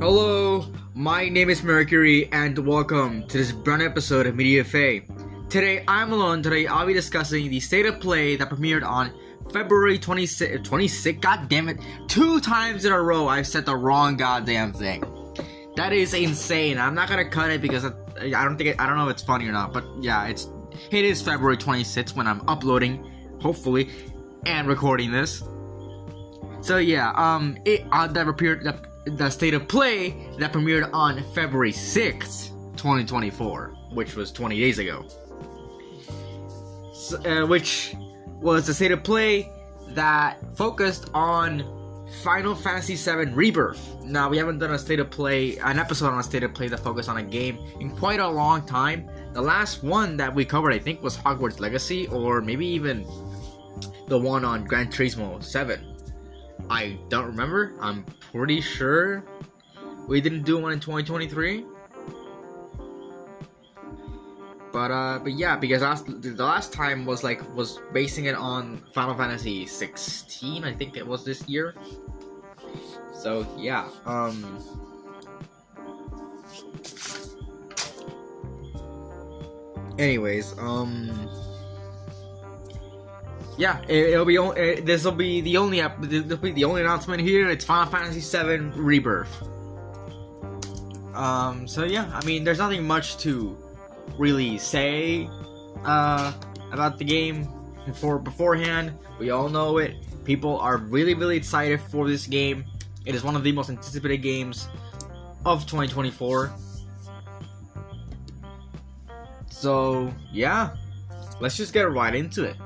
Hello, my name is Mercury and welcome to this brand new episode of Media Fae. Today I'm alone. Today I'll be discussing the state of play that premiered on February 26th. God damn it, 2 times in a row I've said the wrong goddamn thing. That is insane. I'm not gonna cut it because I don't know if it's funny or not, but yeah, it is February 26th when I'm uploading, hopefully, and recording this. So yeah, the state of play that premiered on February 6th, 2024, which was 20 days ago. So, which was the state of play that focused on Final Fantasy VII Rebirth. Now, we haven't done an episode on a state of play that focused on a game in quite a long time. The last one that we covered, I think, was Hogwarts Legacy, or maybe even the one on Gran Turismo 7. I don't remember. I'm pretty sure we didn't do one in 2023. But yeah, because the last time was basing it on Final Fantasy 16. I think it was this year. So yeah. Anyways, yeah, this will be the only announcement here. It's Final Fantasy VII Rebirth. So yeah, I mean, there's nothing much to really say about the game beforehand. We all know it. People are really excited for this game. It is one of the most anticipated games of 2024. So yeah, let's just get right into it.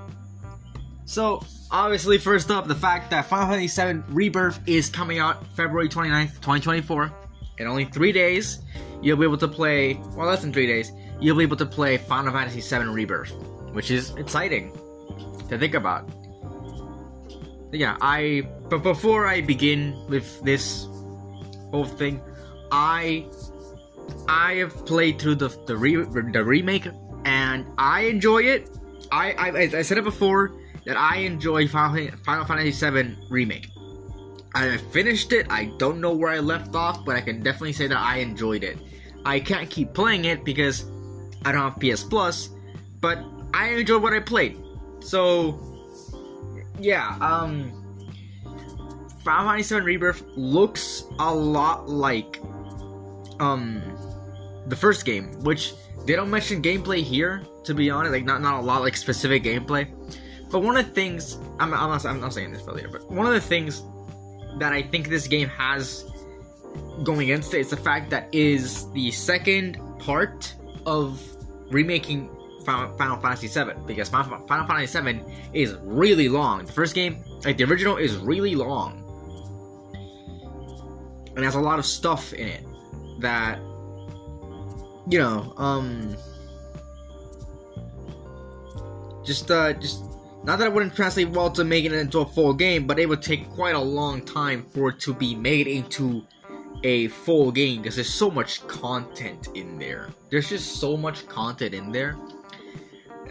So, obviously, first up, the fact that Final Fantasy VII Rebirth is coming out February 29th, 2024. In only 3 days, you'll be able to play, well, less than 3 days, you'll be able to play Final Fantasy VII Rebirth, which is exciting to think about. Yeah, but before I begin with this whole thing, I have played through the remake, and I enjoy it. I said it before, that I enjoy Final Fantasy VII Remake. I finished it. I don't know where I left off, but I can definitely say that I enjoyed it. I can't keep playing it because I don't have PS Plus, but I enjoyed what I played. So, yeah, Final Fantasy VII Rebirth looks a lot like the first game, which they don't mention gameplay here, to be honest. Like, not a lot, like, specific gameplay. But one of the things, I'm not saying this for later, but one of the things that I think this game has going against it is the fact that it is the second part of remaking Final Fantasy VII, because Final Fantasy VII is really long. The first game, like the original, is really long, and has a lot of stuff in it that, you know, just not that it wouldn't translate well to making it into a full game, but it would take quite a long time for it to be made into a full game, because there's so much content in there. There's just so much content in there.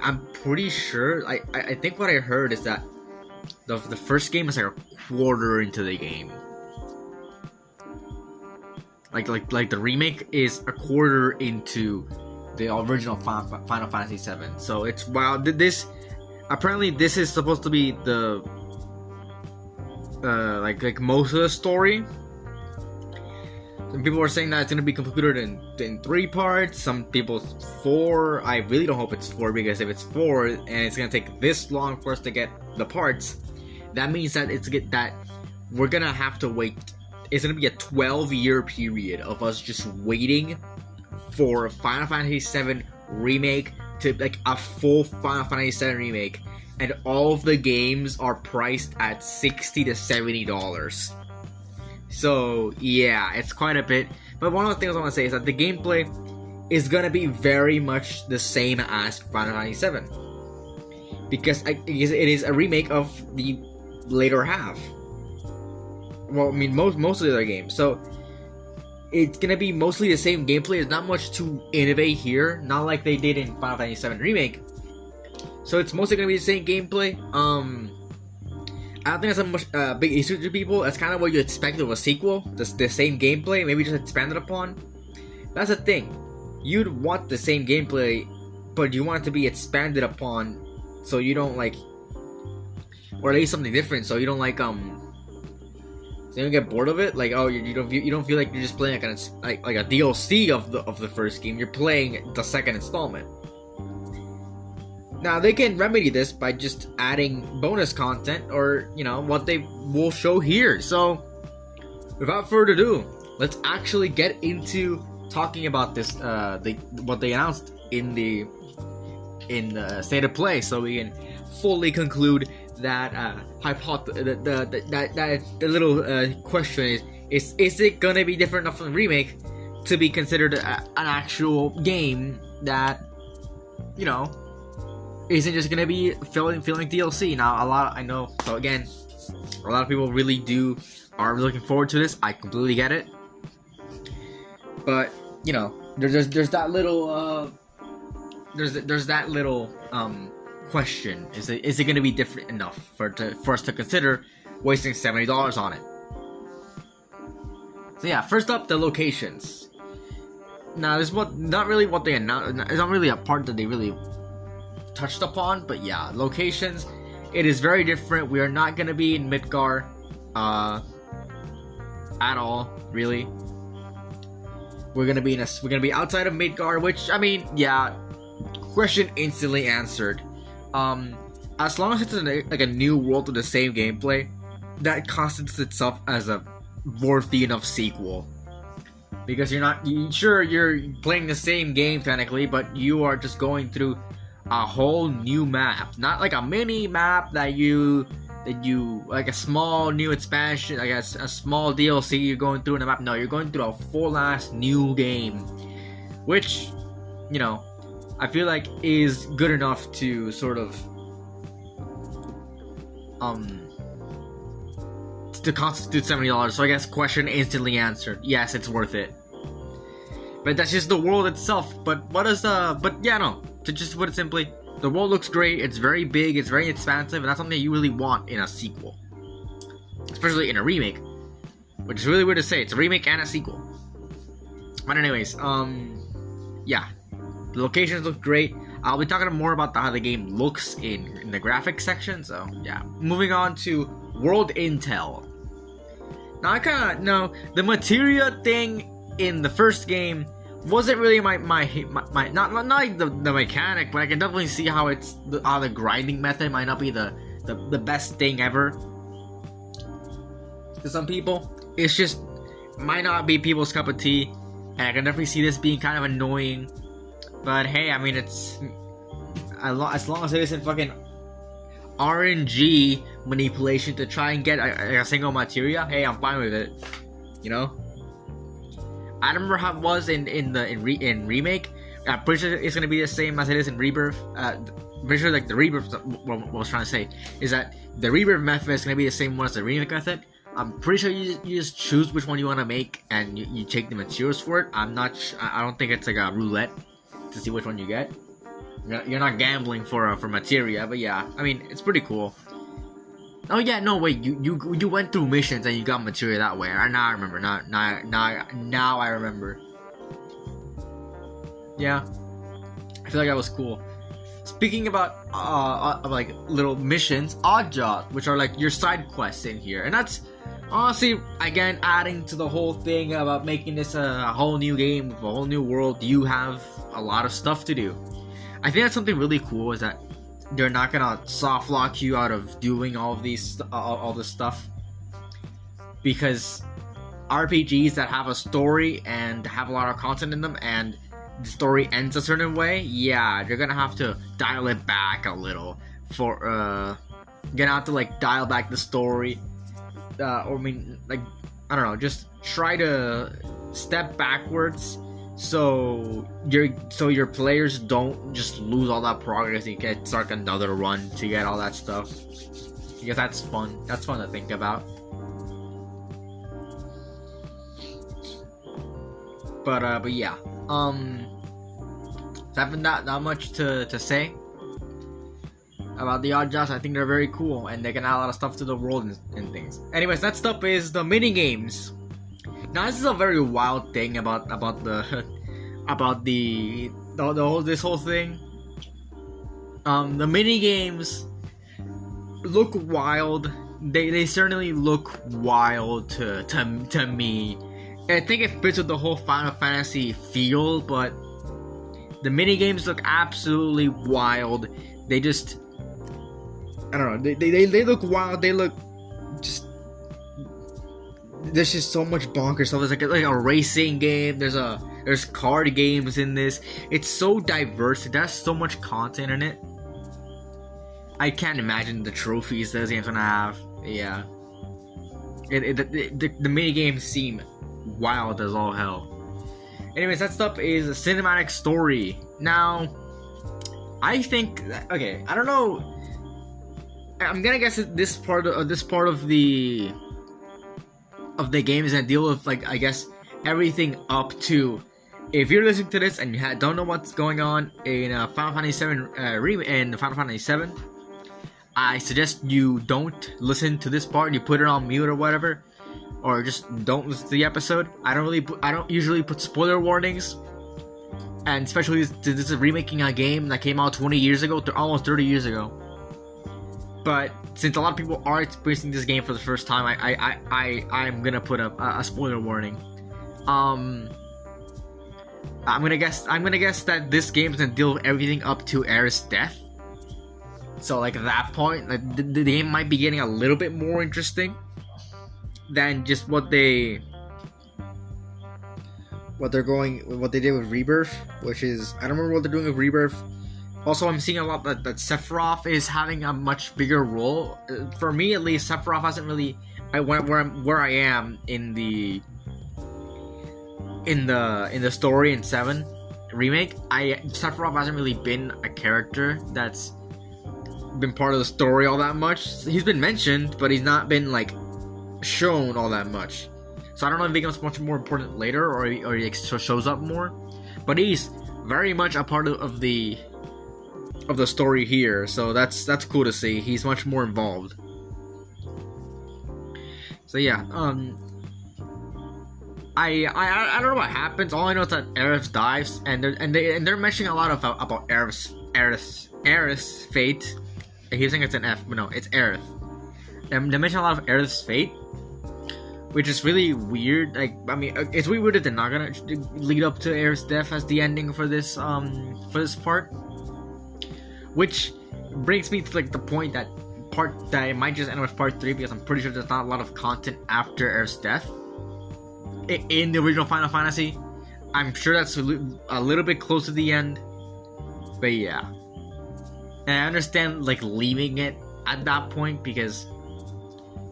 I'm pretty sure, I think what I heard is that the first game is like a quarter into the game. Like the remake is a quarter into the original Final Fantasy VII. So it's wild. Apparently, this is supposed to be the like most of the story. Some people are saying that it's going to be completed in 3 parts. Some people 4. I really don't hope it's 4, because if it's 4 and it's going to take this long for us to get the parts, that means that we're going to have to wait. It's going to be a 12-year period of us just waiting for Final Fantasy VII Remake to, like, a full Final Fantasy VII Remake, and all of the games are priced at $60 to $70. So yeah, it's quite a bit. But one of the things I want to say is that the gameplay is gonna be very much the same as Final Fantasy VII, because it is a remake of the later half. Well, I mean, most of the other games. So it's gonna be mostly the same gameplay. There's not much to innovate here, not like they did in Final Fantasy VII Remake. So it's mostly gonna be the same gameplay. I don't think that's a much big issue to people. That's kind of what you expect of a sequel. The same gameplay, maybe just expanded upon. That's the thing. You'd want the same gameplay, but you want it to be expanded upon, so you don't like, or at least something different. So you don't like so you don't get bored of it. Like, oh, you don't feel like you're just playing like a DLC of the first game. You're playing the second installment. Now, they can remedy this by just adding bonus content, or, you know, what they will show here. So, without further ado, let's actually get into talking about this, what they announced in the state of play, so we can fully conclude that the little question is it gonna be different enough from the remake to be considered an actual game that, you know, isn't just gonna be filling DLC. Now, I know. So again, a lot of people really are looking forward to this. I completely get it, but you know, there's that little there's that little question: is it gonna be different enough for us to consider wasting $70 on it? So yeah, first up, the locations. Now, this is not really what they announced. It's not really a part that they really touched upon, but yeah, locations. It is very different. We are not gonna be in Midgar, at all, really. We're gonna be outside of Midgar, which, I mean, yeah, question instantly answered. As long as it's like a new world with the same gameplay, that constitutes itself as a worthy enough sequel. Because you're playing the same game technically, but you are just going through a whole new map, not like a mini map that you like a small new expansion, I guess a small DLC you're going through in the map. No, you're going through a full ass new game, which, you know, I feel like is good enough to sort of to constitute $70. So I guess question instantly answered. Yes, it's worth it. But that's just the world itself. But yeah, no. To just put it simply, the world looks great. It's very big. It's very expansive, and that's something you really want in a sequel, especially in a remake. Which is really weird to say. It's a remake and a sequel. But anyways, yeah, the locations look great. I'll be talking more about how the game looks in the graphics section. So yeah, moving on to world intel. Now I kind of know the materia thing in the first game wasn't really my not like the mechanic, but I can definitely see how how the grinding method might not be the best thing ever to some people. It's just might not be people's cup of tea, and I can definitely see this being kind of annoying. But hey, I mean, it's as long as it isn't fucking RNG manipulation to try and get a single materia, hey, I'm fine with it. You know. I don't remember how it was in remake. I'm pretty sure it's gonna be the same as it is in rebirth. Pretty sure like the rebirth. What I was trying to say is that the rebirth method is gonna be the same one as the remake method. I'm pretty sure you just choose which one you want to make and you take the materials for it. I don't think it's like a roulette to see which one you get. You're not gambling for materia, but yeah, I mean, it's pretty cool. Oh yeah, no wait, you went through missions and you got materia that way. Now I remember. Now I remember. Yeah, I feel like that was cool. Speaking about like little missions, odd jobs, which are like your side quests in here, and that's honestly again adding to the whole thing about making this a whole new game with a whole new world. You have a lot of stuff to do. I think that's something really cool, is that they're not gonna soft lock you out of doing all of these all this stuff, because RPGs that have a story and have a lot of content in them and the story ends a certain way, yeah, you're gonna have to dial it back a little for you're gonna have to like dial back the story, or I mean, like, I don't know, just try to step backwards so your players don't just lose all that progress and get start another run to get all that stuff, because that's fun to think about. But yeah, having not much to say. about the odd jobs. I think they're very cool, and they can add a lot of stuff to the world and things. Anyways, next up is the mini games. Now this is a very wild thing about the about the whole this whole thing. The mini games look wild. They certainly look wild to me. I think it fits with the whole Final Fantasy feel, but the mini games look absolutely wild. They just, I don't know. They look wild. They look just. There's just so much bonkers stuff. There's like a racing game. There's card games in this. It's so diverse. It has so much content in it. I can't imagine the trophies this game's gonna have. Yeah. The mini games seem wild as all hell. Anyways, next up is a cinematic story. Now, I think okay, I don't know. I'm gonna guess that this part of the game is gonna deal with, like, I guess everything up to. If you're listening to this and you don't know what's going on in Final Fantasy VII in Final Fantasy VII, I suggest you don't listen to this part and you put it on mute or whatever, or just don't listen to the episode. I don't usually put spoiler warnings, and especially this is remaking a game that came out 20 years ago, almost 30 years ago. But since a lot of people are experiencing this game for the first time, I'm gonna put a spoiler warning. I'm gonna guess that this game is gonna deal with everything up to Aerith's death. So, like, at that point, like, the game might be getting a little bit more interesting than just what they did with Rebirth, which is, I don't remember what they're doing with Rebirth. Also, I'm seeing a lot that Sephiroth is having a much bigger role. For me, at least, Sephiroth hasn't really. Where I am in the story in 7 remake, Sephiroth hasn't really been a character that's been part of the story all that much. He's been mentioned, but he's not been, like, shown all that much. So I don't know if he becomes much more important later, or he shows up more. But he's very much a part of the story here. So that's cool to see. He's much more involved. So yeah, I don't know what happens. All I know is that Aerith dies, and they're mentioning a lot about Aerith's fate. I keep saying it's an F, but no, it's Aerith. And they mention a lot of Aerith's fate, which is really weird. Like, I mean, it's really weird that they're not gonna lead up to Aerith's death as the ending for this part. Which brings me to, like, the point that it might just end with part 3, because I'm pretty sure there's not a lot of content after Aerith's death in the original Final Fantasy. I'm sure that's a little bit close to the end, but yeah. And I understand, like, leaving it at that point, because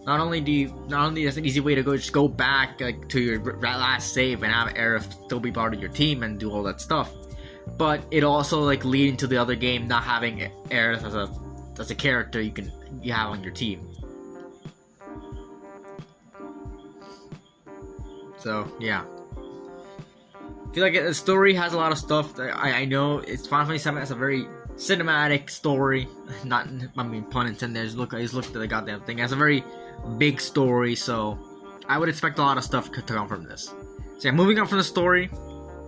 not only that's an easy way to just go back, like, to your last save and have Aerith still be part of your team and do all that stuff, but it also, like, leading to the other game not having Aerith as a character you have on your team. So yeah, I feel like the story has a lot of stuff. I know it's Final Fantasy VII has a very cinematic story. Not, I mean, pun intended. Just look at the goddamn thing. It has a very big story, so I would expect a lot of stuff to come from this. So yeah, moving on from the story,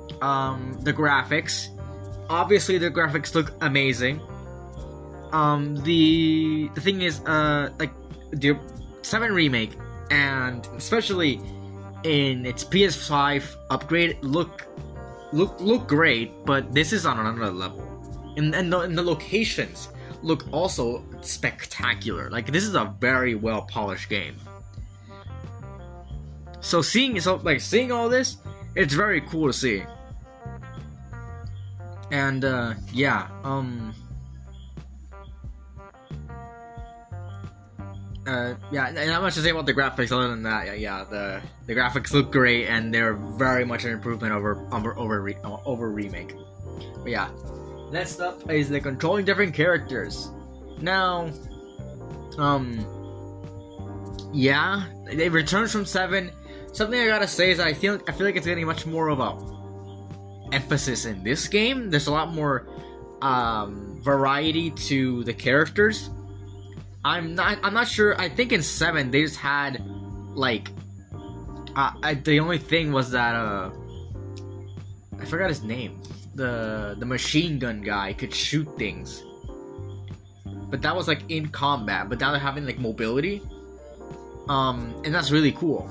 the graphics. Obviously, the graphics look amazing. The thing is, like, the 7 remake, and especially in its PS5 upgrade, look great, but this is on another level. And the locations look also spectacular. Like, this is a very well polished game. So seeing all this, it's very cool to see. And yeah, yeah, and not much to say about the graphics other than that. Yeah, the graphics look great, and they're very much an improvement over remake. But yeah, next up is the controlling different characters. Now, yeah, they returned from 7. Something I gotta say is that I feel like it's getting much more of a emphasis in this game. There's a lot more variety to the characters. I'm not sure. I think in 7 they just had like the only thing was that I forgot his name. The machine gun guy could shoot things, but that was like in combat. But now they're having like mobility, and that's really cool.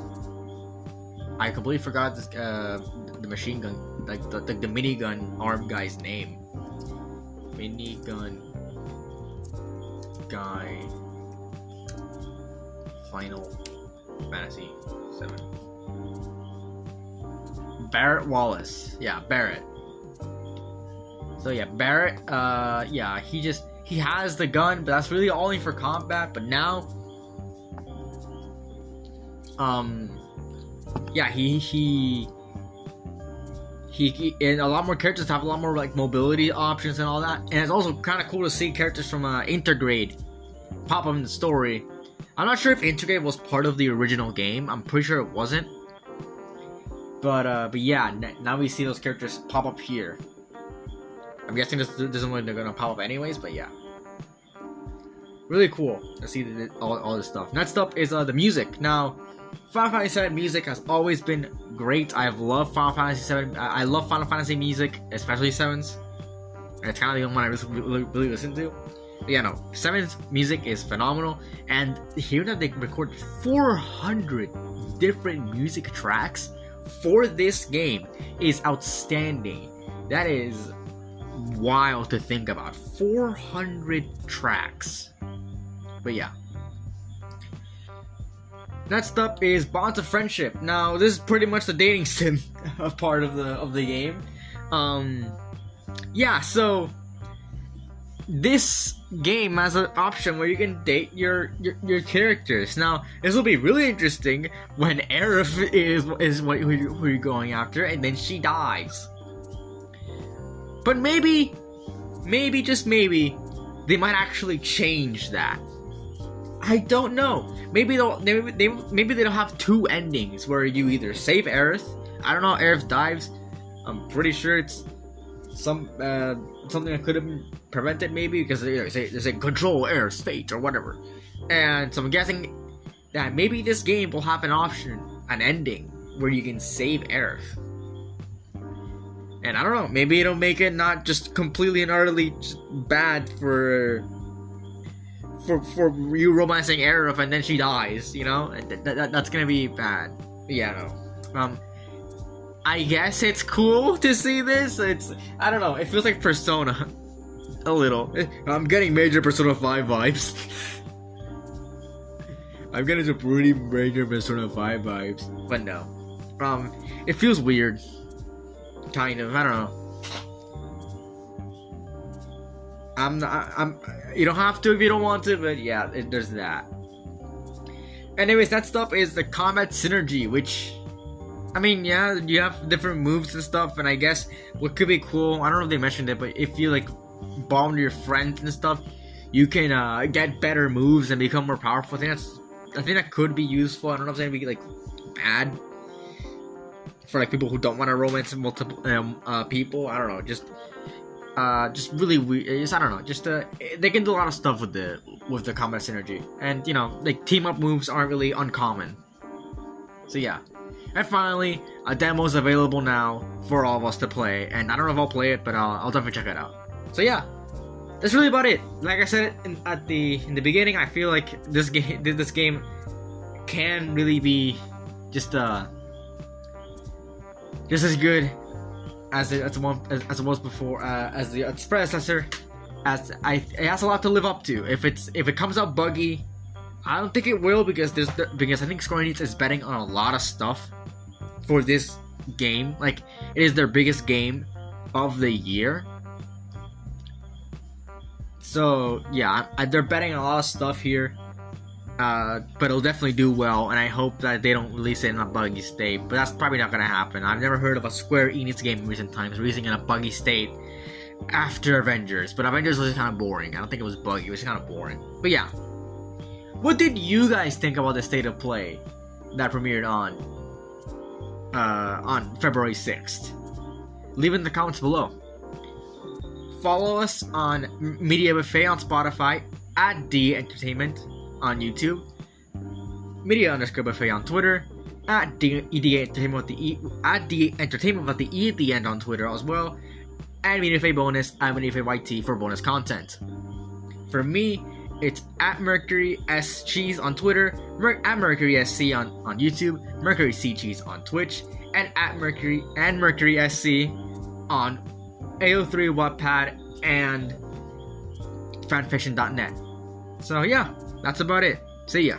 I completely forgot this, the machine gun, like the minigun arm guy's name. Minigun guy. Final Fantasy 7. Barrett Wallace. Yeah, Barrett. So yeah, Barrett, yeah, he has the gun, but that's really only for combat. But now, yeah, he and a lot more characters have a lot more like mobility options and all that. And it's also kind of cool to see characters from Intergrade pop up in the story. I'm not sure if Intergrade was part of the original game. I'm pretty sure it wasn't. But yeah, now we see those characters pop up here. I'm guessing this isn't when they're gonna pop up anyways, but yeah. Really cool to see all this stuff. Next up is the music. Now, Final Fantasy VII music has always been great. I've loved Final Fantasy VII. I love Final Fantasy music, especially 7's. It's kind of the only one I really listen to. But yeah, no, 7's music is phenomenal. And hearing that they recorded 400 different music tracks for this game is outstanding. That is wild to think about. 400 tracks. But yeah. Next up is Bonds of Friendship. Now, this is pretty much the dating sim part of the game. Yeah, so this game has an option where you can date your characters. Now, this will be really interesting when Aerith is who you're going after, and then she dies. But maybe, just maybe, they might actually change that. I don't know. Maybe they'll have two endings where you either save Aerith. I don't know how Aerith dies. I'm pretty sure it's something that could have been prevented, maybe because they say control Aerith's fate or whatever. And so I'm guessing that maybe this game will have an ending where you can save Aerith. And I don't know. Maybe it'll make it not just completely and utterly bad for you romancing Aerith and then she dies, you know? That's gonna be bad. Yeah, no. I guess it's cool to see this. I don't know, it feels like Persona. A little. I'm getting major Persona 5 vibes. I'm getting some pretty major Persona 5 vibes. But no. It feels weird. Kind of, I don't know. You don't have to if you don't want to, but yeah, there's that. Anyways, next up is the combat synergy, which, I mean, yeah, you have different moves and stuff, and I guess what could be cool, I don't know if they mentioned it, but if you like bomb your friends and stuff, you can get better moves and become more powerful. I think that could be useful. I don't know if it's gonna be like bad for like people who don't want to romance multiple people. I don't know, just really weird. I don't know. Just they can do a lot of stuff with the combat synergy, and you know, like team up moves aren't really uncommon. So yeah, and finally, a demo is available now for all of us to play, and I don't know if I'll play it, but I'll definitely check it out. So yeah, that's really about it. Like I said in the beginning, I feel like this game can really be just as good as it was before, as its predecessor. It has a lot to live up to. If it comes out buggy, I don't think it will, because I think Square Enix is betting on a lot of stuff for this game. Like, it is their biggest game of the year. So yeah, they're betting on a lot of stuff here. But it'll definitely do well, and I hope that they don't release it in a buggy state, but that's probably not gonna happen. I've never heard of a Square Enix game in recent times releasing in a buggy state after Avengers, but Avengers was kind of boring. I don't think it was buggy, it was kind of boring. But yeah, what did you guys think about the state of play that premiered on February 6th? Leave it in the comments below. follow us on Media Buffet on Spotify, at D Entertainment on YouTube, Media_Buffet on Twitter, at D Entertainment with the E, at D Entertainment with the E at the end on Twitter as well, and Media Buffet Bonus at Media Buffet YT for bonus content. For me, it's at Mercury S Cheese on Twitter, at Mercury SC on YouTube, Mercury C Cheese on Twitch, and at Mercury SC on AO3 Wattpad and fanfiction.net. So yeah, that's about it. See ya.